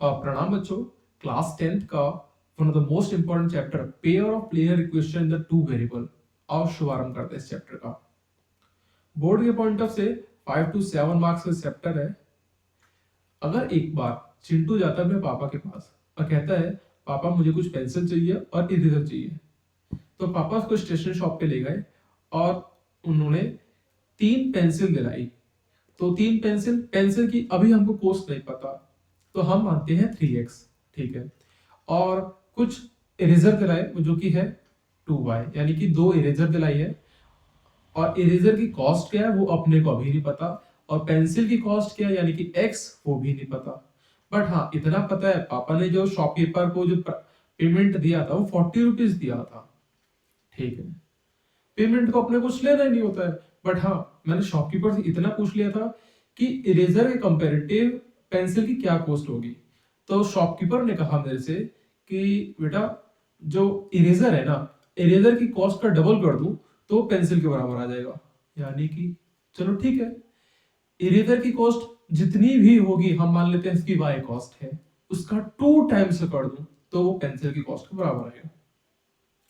प्रणाम बच्चों। Class 10th का one of the most important chapter pair of linear equation the two variable. आओ शुभारंभ करते हैं इस चैप्टर का। बोर्ड के पॉइंट ऑफ से 5 to 7 मार्क्स का चैप्टर है। अगर एक बार चिंटू जाता है अपने पापा के पास और कहता है पापा मुझे कुछ पेंसिल चाहिए और इरेजर चाहिए, तो पापा उसको स्टेशनरी शॉप पे ले गए और उन्होंने 3 पेंसिल दिलाई। तो 3 पेंसिल की अभी हमको कॉस्ट नहीं पता, तो हम मानते हैं 3x, ठीक है। और कुछ इरेजर दिलाए जो कि है 2y, यानी कि 2 इरेजर दिलाई है। और इरेजर की कॉस्ट क्या है वो अपने को अभी नहीं पता, और पेंसिल की कॉस्ट क्या है यानी कि x वो भी नहीं पता। बट हाँ इतना पता है पापा ने जो शॉपकीपर को जो पेमेंट दिया था वो 40 रुपीज दिया था, ठीक है। पेमेंट को अपने कुछ लेना ही नहीं होता है, बट हाँ मैंने शॉपकीपर से इतना पूछ लिया था कि इरेजर के कंपैरेटिव पेंसिल की क्या कॉस्ट होगी। तो शॉपकीपर ने कहा मेरे से कि बेटा जो इरेजर है ना, इरेजर की कॉस्ट का डबल कर दूं तो पेंसिल के बराबर आ जाएगा। यानी कि चलो ठीक है, इरेजर की कॉस्ट जितनी भी होगी हम मान लेते हैं इसकी y कॉस्ट है, उसका 2 टाइम्स कर दूं तो वो पेंसिल की कॉस्ट के बराबर आएगा।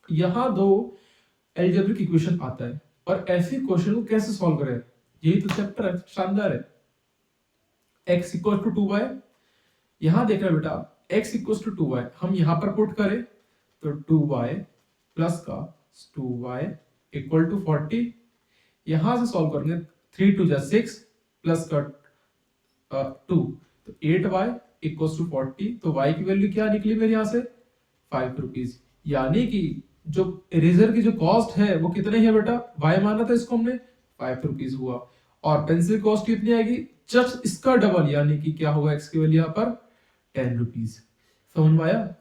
यहां दो एल्जेब्रिक इक्वेशन आता है और ऐसे क्वेश्चन को कैसे सॉल्व करें, यही तो चैप्टर है, शानदार है। x इक्वल टू 2y, यहां देख रहे बेटा x इक्वल टू 2y, हम यहां पर पुट करें तो 2y प्लस का 2y इक्वल टू 40। यहां से सॉल्व करेंगे 3 2 जा 6 प्लस का 2 तो 8y इक्वल टू 40। तो y की वैल्यू क्या निकली मेरे यहां से 5 रुपीज। यानी कि जो इरेजर की जो कॉस्ट है वो कितने है बेटा, y माना था इसको हमने 5 रुपीज हुआ, और पेंसिल कॉस्ट कितनी आएगी जस्ट इसका डबल, यानी कि क्या होगा x की वैल्यू यहाँ पर 10 रुपीज। समझ में आया?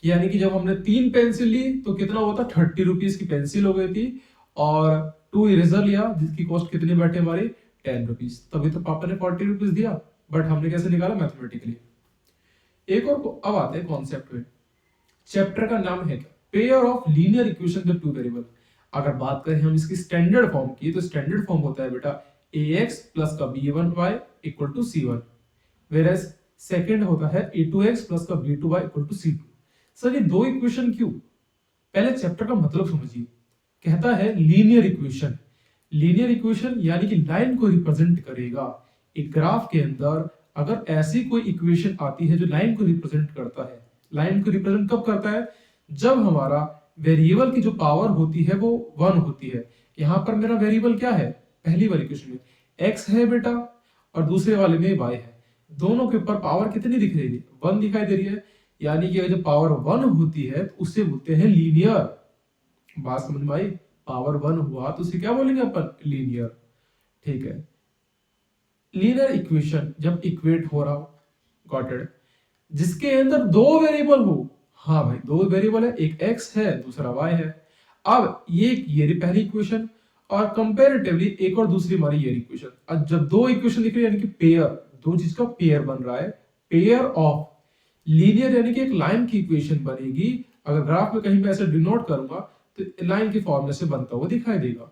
यानी कि जब हमने 3 पेंसिल ली तो कितना होता 30 रुपीज की पेंसिल हो गई थी, और 2 इरेजर लिया जिसकी कॉस्ट कितनी बैठे हमारी 10 रुपीज। तभी तो पापा ने 40 रुपीज दिया, बट हमने कैसे निकाला मैथमेटिकली। एक और अब आते हैं कॉन्सेप्ट में। चैप्टर का नाम है pair of linear equation the two variable. अगर बात करें हम इसकी स्टैंडर्ड फॉर्म की, तो स्टैंडर्ड फॉर्म होता है बेटा ax प्लस का b1y equal to c1, whereas second होता है a2x प्लस का b2y equal to c2। Sir ये दो इक्वेशन क्यों? पहले चैप्टर का मतलब समझिए। कहता है लीनियर इक्वेशन, लीनियर इक्वेशन यानी कि लाइन को रिप्रेजेंट करेगा। एक ग्राफ के अंदर अगर ऐसी कोई इक्वेशन आती है जो लाइन को रिप्रेजेंट करता है, लाइन को रिप्रेजेंट कब करता है, जब हमारा वेरिएबल की जो पावर होती है वो 1 होती है। यहां पर मेरा वेरिएबल क्या है, पहली वाली इक्वेशन में x है बेटा और दूसरे वाले में y है। दोनों के ऊपर पावर कितनी दिख रही है 1 दिखाई दे रही है, यानी कि जब पावर 1 होती है तो उससे बोलते हैं लीनियर। बात समझ में आई? पावर 1 हुआ तो उसे क्या बोलेंगे अपन, लीनियर, ठीक है। लीनियर इक्वेशन जब इक्वेट हो रहा हो, गॉट इट, जिसके अंदर दो वेरिएबल हो, हाँ भाई दो वेरिएबल है, एक x है दूसरा y है। अब ये पहली इक्वेशन, और कंपैरेटिवली एक और दूसरी हमारी ये इक्वेशन। अब जब दो इक्वेशन लिख रही है यानी कि पेयर, दो चीज का पेयर बन रहा है, पेयर ऑफ लीनियर यानी कि एक लाइन की इक्वेशन बनेगी। अगर ग्राफ में कहीं पे ऐसे डिनोट करूंगा तो लाइन के फॉर्मूले से बनता हुआ दिखाई देगा,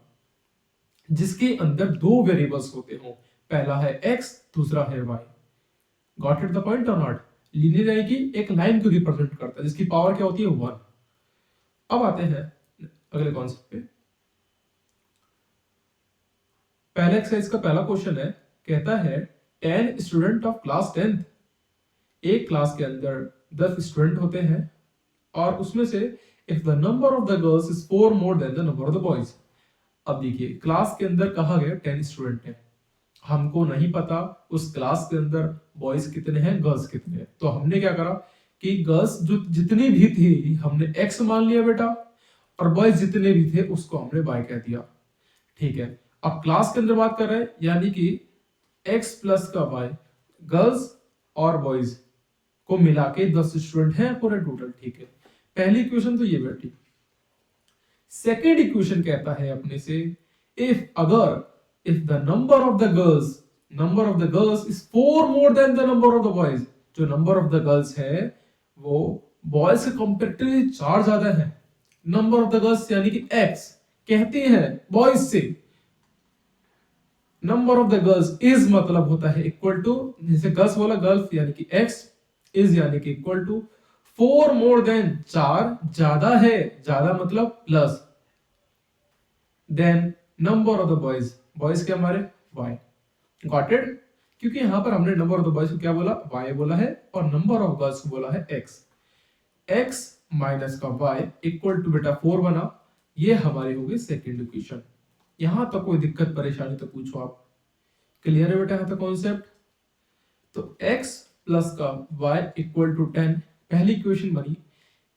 जिसके अंदर दो वेरिएबल्स होते हो, पहला है x दूसरा है y। Got it the point और नॉट? लीनियर यानी कि एक लाइन को रिप्रेजेंट करता है जिसकी पावर क्या होती है 1। अब आते हैं अगले कॉन्सेप्ट पे। पहले एक्सरसाइज का पहला क्वेश्चन है, कहता है 10 स्टूडेंट ऑफ क्लास 10th, एक क्लास के अंदर 10 स्टूडेंट होते हैं और उसमें से if the number of the girls is 4 more than the number of the boys. अब देखिए क्लास के अंदर कहा गया 10 स्टूडेंट है, हमको नहीं पता उस क्लास के अंदर बॉयज कितने हैं गर्ल्स कितने हैं। तो हमने क्या करा कि गर्ल्स जो जितनी भी थी हमने x मान लिया बेटा, और बॉयज जितने भी थे उसको हमने y कह दिया, ठीक है। अब क्लास के अंदर बात कर रहे हैं यानी कि x प्लस का y, गर्ल्स और बॉयज को मिला के 10 स्टूडेंट हैं पूरे टोटल, ठीक है। पहली इक्वेशन तो ये बैठी। सेकेंड इक्वेशन कहता है अपने से if the number of the girls is 4 more than the number of the boys, जो number of the girls है वो boys से comparatively 4 ज्यादा है। number of the girls यानी कि x कहते हैं boys से, number of the girls is मतलब होता है इक्वल टू, जैसे गर्ल्स बोला गर्ल्स यानी कि x इज यानी कि इक्वल टू 4 मोर देन, 4 ज्यादा है, ज्यादा मतलब plus, then number of the boys, boys के हमारे y, गॉट इट। क्योंकि यहां पर हमने नंबर ऑफ द बॉयज को क्या बोला, y बोला है, और नंबर ऑफ गर्ल्स को बोला है x। x माइनस का y इक्वल टू बेटा 4 बना, ये हमारी होगी सेकंड इक्वेशन। यहां तक कोई दिक्कत परेशानी तो पूछो आप, क्लियर है बेटा यहाँ तक कॉन्सेप्ट? तो x प्लस का y इक्वल टू 10 पहली इक्वेशन बनी।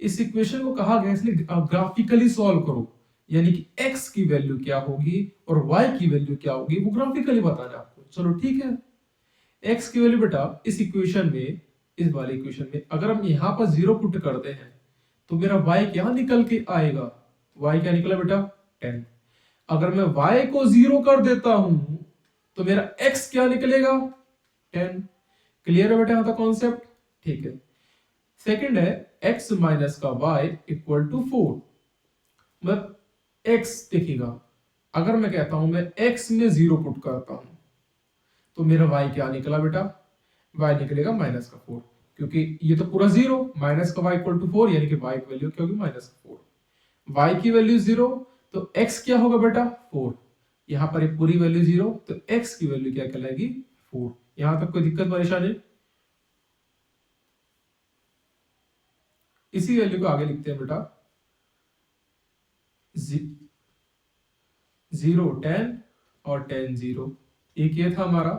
इस इक्वेशन को कहा गया इसने ग्राफिकली सॉल्व करो, यानी कि x की वैल्यू क्या होगी और y की वैल्यू क्या होगी वो ग्राफिकली बताना है आपको। चलो ठीक है, x की वैल्यू बेटा इस इक्वेशन में, इस वाली इक्वेशन में अगर हम यहाँ पर 0 पुट करते हैं तो मेरा y क्या निकल के आएगा, y क्या निकला बेटा 10। अगर मैं y को 0 कर देता हूं तो मेरा x क्या निकलेगा 10। क्लियर है बेटा यहाँ का कॉन्सेप्ट? ठीक है। सेकंड है x माइनस का y इक्वल टू 4। मतलब x देखिएगा, अगर मैं कहता हूं मैं x में 0 पुट करता हूं तो मेरा y क्या निकला बेटा, y निकलेगा माइनस का 4, क्योंकि ये तो पूरा 0, माइनस का y इक्वल टू 4 यानी कि y की वैल्यू क्या होगी माइनस का 4। y की वैल्यू 0 तो x क्या होगा बेटा 4, यहां पर एक पूरी वैल्यू 0 तो x की वैल्यू क्या कहलाएगी 4। यहां तक कोई दिक्कत परेशानी? इसी वैल्यू को आगे लिखते हैं बेटा, 0 10 और 10 0, एक ये था हमारा,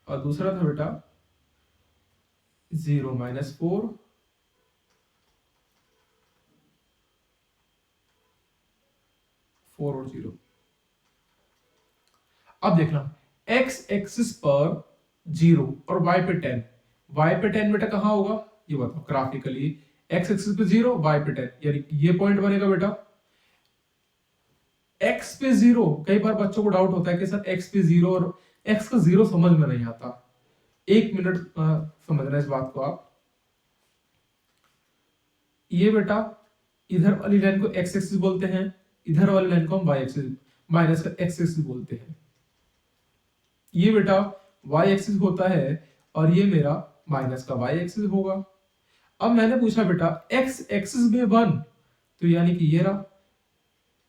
और दूसरा था बेटा 0 माइनस 4 4 और 0। अब देखना x एक्सिस पर 0 और y पे 10, y पे 10 बेटा कहां होगा ये बताओ ग्राफिकली, x एक्सिस पे 0 y पे 10 यानी ये पॉइंट बनेगा बेटा x पे 0। कई बार बच्चों को डाउट होता है कि सर x पे 0 और x का 0 समझ में नहीं आता। एक मिनट समझना इस बात को आप, ये बेटा इधर वाली लाइन को x एक्सिस बोलते हैं, इधर वाली लाइन को हम y एक्सिस माइनस का x एक्सिस बोलते हैं। ये बेटा y एक्सिस होता है और ये मेरा माइनस का y एक्सिस होगा। अब मैंने पूछा बेटा x एक्सिस में 1 तो यानी कि ये रहा,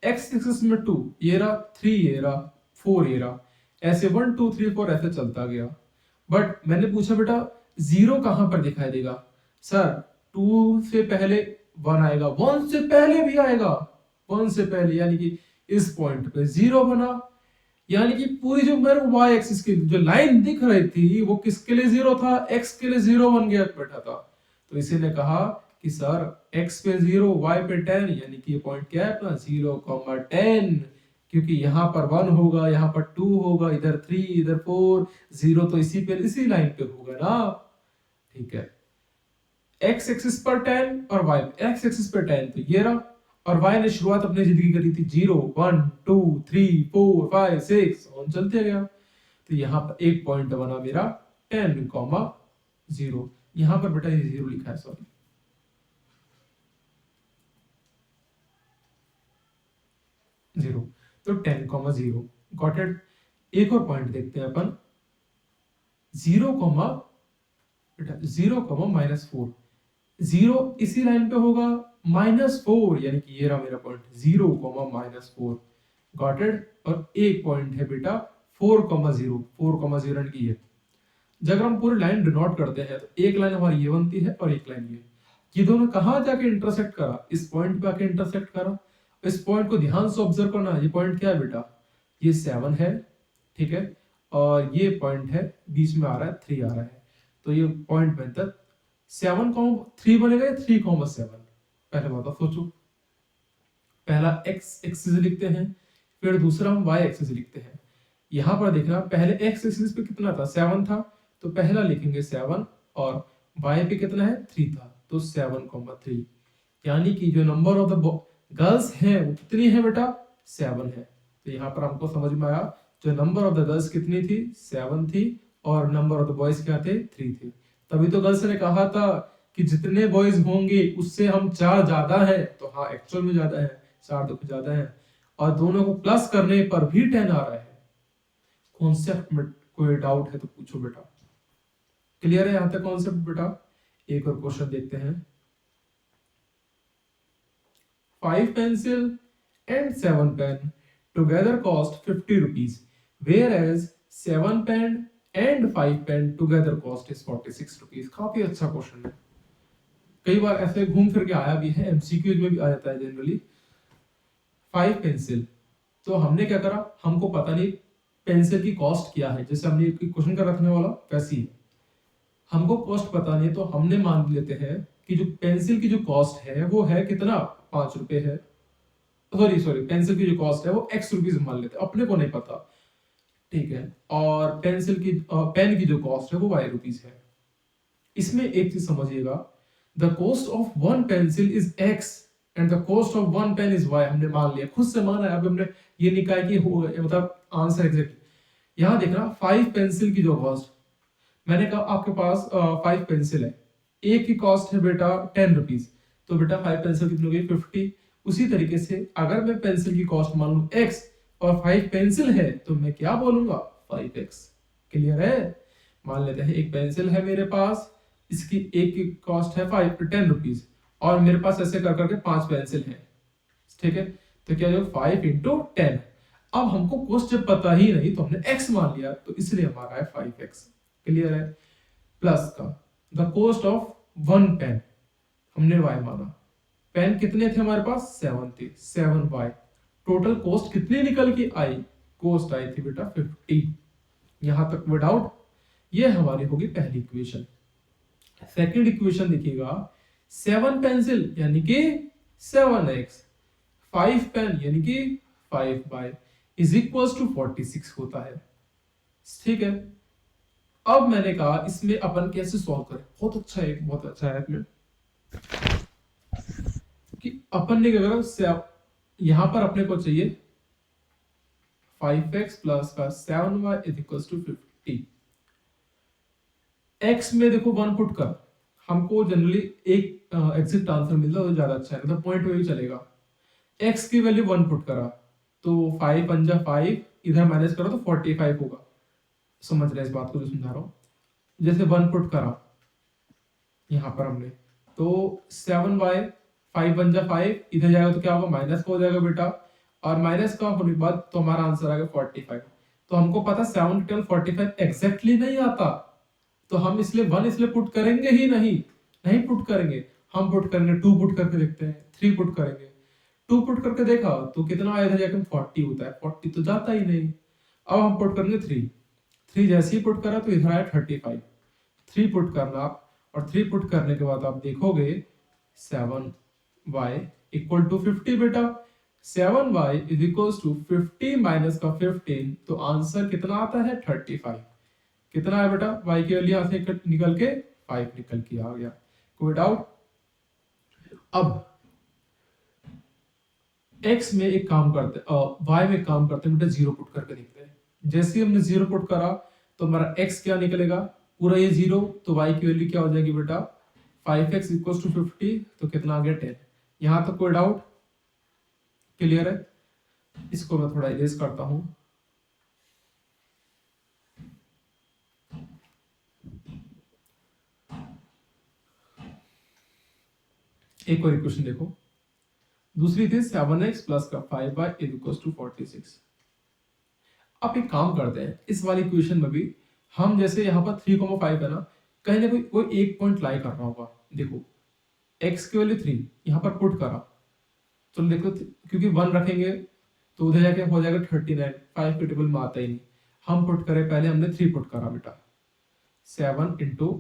x एक्सिस में 2 ये रहा, 3 ये रहा, 4 ये रहा, ऐसे 1 2 3 4 ऐसे चलता गया। बट मैंने पूछा बेटा 0 कहां पर दिखाई देगा, सर 2 से पहले 1 आएगा, 1 से पहले भी आएगा, 1 से पहले यानी कि इस पॉइंट पे 0 बना, यानी कि पूरी जो मेरे y एक्सिस की जो लाइन दिख रही थी वो किसके लिए 0 था, x के लिए 0 बन गया बैठा था। तो इसी ने कहा कि सर x पे 0 y पे 10 यानी कि ये पॉइंट क्या है अपना 0,10, क्योंकि यहाँ पर 1 होगा, यहाँ पर 2 होगा, इधर 3 इधर 4, 0 तो इसी पे इसी लाइन पे होगा ना। ठीक है, x एक्सिस पर 10 और y x एक्सिस पर 10 तो ये रहा, और y ने शुरुआत अपनी जिंदगी करी थी 0 1 2 3 4 5 6 और चलते गया। तो यहाँ पर एक पॉइंट बना मेरा 10,0। यहाँ पर बेटा ये 0 लिखा है, सॉरी 0, तो 10,0 गॉट इट। एक और पॉइंट देखते हैं अपन, 0, बेटा 0, -4, 0 इसी लाइन पे होगा, -4 यानी कि ये रहा मेरा पॉइंट 0, -4 गॉट इट। और एक पॉइंट है बेटा 4,0, 4,0 यानी कि ये, जब हम पूरी लाइन डिनोट करते हैं तो एक लाइन हमारी ये बनती है और एक लाइन ये दोनों कहां जाके इंटरसेक्ट करा, इस पॉइंट पे आके इंटरसेक्ट करा। इस पॉइंट को ध्यान से ऑब्जर्व करना, ये पॉइंट क्या है बेटा, ये 7 है, ठीक है, और ये पॉइंट है बीच में आ रहा है 3 आ रहा है, तो ये पॉइंट बनता 7,3 बनेगा, 3,7। पहले बताओ सोचो, पहला x एक्सिस लिखते हैं, फिर दूसरा हम y एक्सिस लिखते हैं। यहां पर देखना पहले x एक्सिस पे कितना था 7 था, तो पहला लिखेंगे 7 और y पे कितना है 3 था, तो 7,3 यानी कि जो नंबर ऑफ द गर्ल्स है वो कितनी है बेटा 7 है। तो यहाँ पर हमको समझ में आया जो नंबर ऑफ द गर्ल्स कितनी थी 7 थी और नंबर ऑफ द बॉयज क्या थे 3 थे। तभी तो गर्ल्स ने कहा था कि जितने बॉयज होंगे उससे हम 4 ज्यादा है, तो हाँ एक्चुअल में ज्यादा है, 4 तो ज्यादा है, और दोनों को प्लस करने पर भी 10 आ रहा है। कॉन्सेप्ट में कोई डाउट है तो पूछो बेटा, क्लियर है यहाँ तक कॉन्सेप्ट बेटा? एक और क्वेश्चन देखते हैं। 5 pencil and 7 pen together cost 50 rupees, whereas 7 pen and 5 pen together cost is 46 rupees। काफी अच्छा क्वेश्चन है, कई बार ऐसे घूम फिर के आया भी है, एमसीक्यूज में भी आ जाता है जनरली। 5 पेंसिल, तो हमने क्या करा, हमको पता नहीं पेंसिल की कॉस्ट क्या है, जैसे हमने क्वेश्चन का रखने वाला वैसी है, हमको कॉस्ट पता नहीं तो हमने मान लेते हैं कि जो पेंसिल की जो कॉस्ट है वो है कितना, 5 रुपए है। सॉरी पेंसिल की जो कॉस्ट है वो x रुपीज मान लेते हैं, अपने को नहीं पता, ठीक है। और पेंसिल की पेन की जो कॉस्ट है वो y रुपीज है। इसमें एक चीज समझिएगा, the cost of one pencil is x and the cost of one pen is y। हमने मान लिया, खुद से माना है, अब हमने ये नहीं कहा कि हो मतलब आंसर एग्जैक्ट। यहां देखना 5 पेंसिल की जो कॉस्ट, मैंने कहा आपके पास 5 पेंसिल है, एक की कॉस्ट है बेटा 10 रुपीज, तो बेटा 5 पेंसिल कितनी हो गई, 50। उसी तरीके से अगर मैं पेंसिल की कॉस्ट मान लूं x और 5 पेंसिल है तो मैं क्या बोलूंगा, 5x। क्लियर है? मान लेते हैं एक पेंसिल है मेरे पास, इसकी एक की कॉस्ट है 10 रुपीज, और मेरे पास ऐसे कर करके 5 पेंसिल है, ठीक है। तो क्या जो 5 इंटू 10, अब हमको कॉस्ट जब पता ही नहीं तो हमने x मान लिया, तो इसलिए हमारा है 5x। क्लियर है? प्लस का the cost of one pen, हमने y माना, पेन कितने थे हमारे पास, 7 थे, 7y। टोटल कॉस्ट कितनी निकल के आई, कॉस्ट आई थी बेटा 50। यहां तक विदाउट, ये हमारी होगी पहली इक्वेशन। सेकंड इक्वेशन देखिएगा, 7 पेंसिल यानी कि 7x, 5 पेन यानी कि 5y इज इक्वल्स टू 46 होता है, ठीक है। अब मैंने कहा इसमें अपन कैसे सॉल्व करें, बहुत अच्छा है, बहुत अच्छा है इसमें कि अपन ने क्या करा, यहां पर अपने को चाहिए 5x प्लस का 7y is equals to 50। x में देखो 1 पुट कर, हमको जनरली एक एग्जैक्ट आंसर मिलता है तो ज्यादा अच्छा है, मतलब पॉइंट वही चलेगा। x की वैल्यू 1 पुट करा तो 5 पंजा 5, इधर माइनस करो तो 45 होगा। समझ रहे इस बात को जो समझा रहा हूं, जैसे 1 पुट करा यहां पर हमने, तो 7y, 5 बन जा 5, इधर जाएगा तो क्या होगा, माइनस का हो जाएगा बेटा, और माइनस का होने के बाद तो हमारा आंसर आ गया 45। तो हमको पता 7 × 45 एग्जैक्टली नहीं आता, तो हम इसलिए 1 इसलिए पुट करेंगे ही नहीं पुट करेंगे, हम पुट करेंगे 2 पुट करके देखते हैं, 3 पुट करेंगे। 2 पुट करके देखा तो कितना आया, इधर जाकर 40 होता है, 40 तो जाता ही नहीं। अब हम पुट करेंगे 3 जैसे ही पुट करा तो इधर आया 35। 3 पुट करना, और 3 पुट करने के बाद आप देखोगे 7y इक्वल टू 50 बेटा। 7y is equal to 50 minus का 15, तो आंसर कितना आता है 35। कितना है बेटा, y की वैल्यू यहां से निकल के 5 निकल के आ गया, कोई डाउट? अब x में एक काम करते, y में काम करते हैं बेटा, 0 पुट करके देखते हैं। जैसे ही हमने 0 पुट करा तो हमारा x क्या निकलेगा, पूरा ये 0, तो y की वैल्यू क्या हो जाएगी बेटा, 5x इक्वल्स टू 50, तो कितना आ गया 10। यहां तक कोई डाउट? क्लियर है? इसको मैं थोड़ा इरेज करता हूं। एक और इक्वेशन देखो, दूसरी थी 7x प्लस का 5y इज इक्वल्स टू 46। अब एक काम करते हैं, इस वाली इक्वेशन में भी हम जैसे यहाँ पर 3,5 है ना, कहीं ना कोई एक पॉइंट लाई करना होगा। देखो x की वैल्यू 3 यहाँ पर पुट करा, तो देखो क्योंकि 1 रखेंगे तो उधर जाके हो जाएगा 39, 5 के टेबल में आता ही नहीं। हम पुट करें, पहले हमने 3 पुट करा बेटा, 7 ×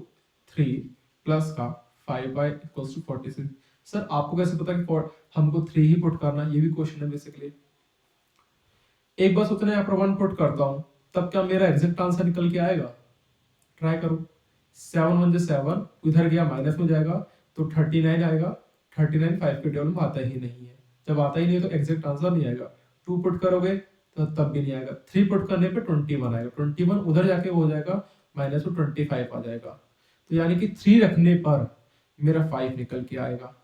3 प्लस का 5y इक्वल्स टू 46। सर आपको कैसे पता कि हमको 3 ही पुट करना, ये भी क्वेश्चन है बेसिकली। एक बार सोचना यहाँ पर 1 पुट करता हूं, तब क्या मेरा एग्जैक्ट आंसर निकल के आएगा? ट्राई करो। 7 1 7, इधर गया माइनस में जाएगा तो 39 आएगा। 39 5 के टेबल में आता ही नहीं है, जब आता ही नहीं है तो एग्जैक्ट आंसर नहीं आएगा। 2 पुट करोगे तो तब भी नहीं आएगा। 3 पुट करने पे 21 आएगा, 21 उधर जाके हो जाएगा माइनस में 25 आ जाएगा। तो यानी कि 3 रखने पर मेरा 5 निकल के आएगा।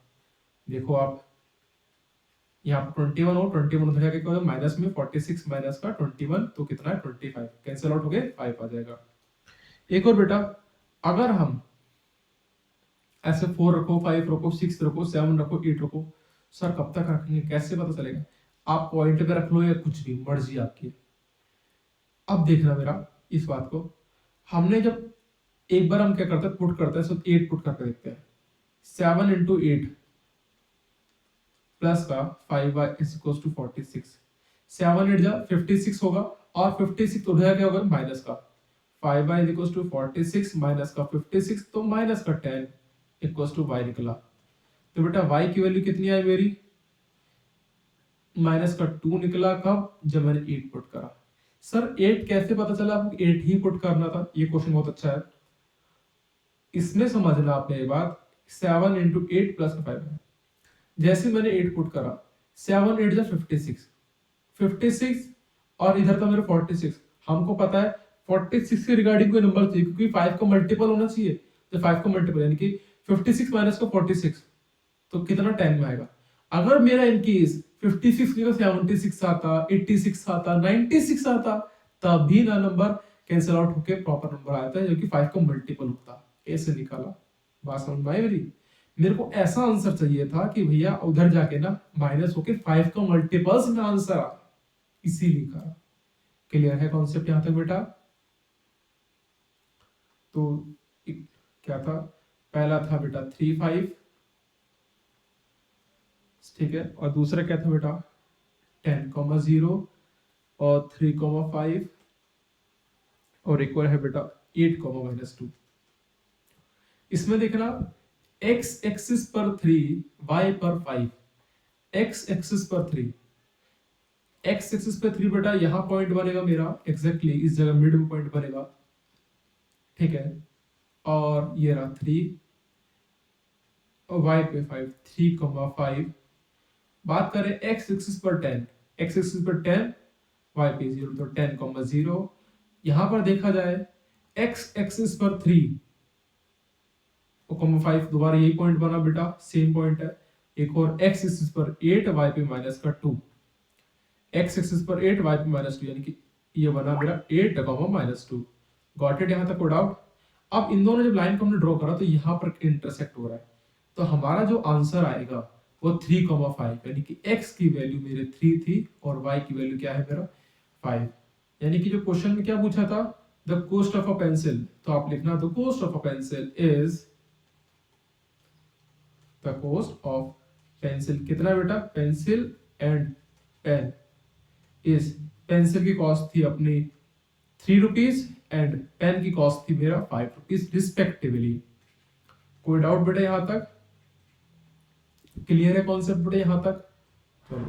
देखो आप यहाँ पर 21 हो, 21 उधर जाके क्या होगा माइनस में, 46 माइनस का 21 तो कितना है 25, कैंसिल आउट हो गए 5 आ जाएगा। एक और बेटा, अगर हम ऐसे 4 रखो, 5 रखो, 6 रखो, 7 रखो, 8 रखो, सर कब तक रखेंगे, कैसे पता चलेगा? आप पॉइंट पे रख लो या कुछ भी, मर्जी आपकी। अब देखना मेरा इस बात को, हमने जब एक बार हम क्या करते हैं, पुट करते हैं, सो 8 पुट करके देखते हैं। 7 इंटू 8 प्लस का 5y इज इक्वल टू 46। 7 8 जा 56 होगा, और 56 तो उधर क्या होगा, माइनस का 5y is equal to 46 minus का 56, तो माइनस का 10 इक्वल टू y निकला। तो बेटा y की वैल्यू कितनी आई मेरी, माइनस का 2 निकला। कब, जब मैंने 8 पुट करा। सर 8 कैसे पता चला आपको 8 ही पुट करना था? ये क्वेश्चन बहुत अच्छा है, इसमें समझना आपने ये बात। 7 इंटू 8 प्लस 5 है। जैसे मैंने 8 पुट करा, 7 8 जा 56, 56 और इधर था मेरे 46। हमको पता है 46 के रिगार्डिंग कोई नंबर चाहिए, क्योंकि 5 का मल्टीपल होना चाहिए। तो 5 का मल्टीपल यानी कि 56 माइनस का 46, तो कितना 10 में आएगा। अगर मेरा इन केस 56 की 76 आता, 86 आता, 96 आता, तब भी ना नंबर कैंसिल आउट होके प्रॉपर नंबर आता है, जो कि 5 का मल्टीपल होता। कैसे निकाला, बात समझ में आई मेरी? मेरे को ऐसा आंसर चाहिए था कि भैया उधर जाके ना माइनस होके 5 का मल्टीपल्स में आंसर आ, इसीलिए कहा। क्लियर है कॉन्सेप्ट यहां तक बेटा? तो क्या था, पहला था बेटा 3 5, ठीक है, और दूसरा क्या था बेटा 10 0 और 3 5, और एक और है बेटा 8 -2। इसमें देखना x एक्सिस पर 3, y पर 5, x एक्सिस पर 3, x एक्सिस पे 3 बेटा यहां पॉइंट बनेगा मेरा, एग्जैक्टली इस जगह मिड में पॉइंट बनेगा, ठीक है, और ये रहा 3, और y पे 5, 3 5। बात करें x एक्सिस पर 10, x एक्सिस पर 10, y पे 0, तो 10 0। यहां पर देखा जाए x एक्सिस पर 3 और 5, दोबारा यही पॉइंट बना बेटा, सेम पॉइंट है। एक और x एक्सिस पर 8, y पे माइनस का 2, x एक्सिस पर 8, y पे माइनस 2, यानी कि ये बना मेरा 8 -2। गॉट इट यहां तक को डाउट? अब इन दोनों जब लाइन को हमने ड्रॉ करा तो यहां पर इंटरसेक्ट हो रहा है, तो हमारा जो आंसर आएगा वो 3 5, यानी कि x की वैल्यू मेरे 3 थी और y की वैल्यू क्या है मेरा 5। यानी कि जो क्वेश्चन में क्या पूछा था, the cost of a pencil, तो आप लिखना the cost of a pencil is, the cost of pencil कितना बेटा, pencil and pen is, pencil की कॉस्ट थी अपनी 3 रुपीज एंड पेन की कॉस्ट थी मेरा 5 रुपीज रिस्पेक्टिवली। कोई डाउट बेटा यहां तक? क्लियर है कॉन्सेप्ट बेटा यहां तक? चलो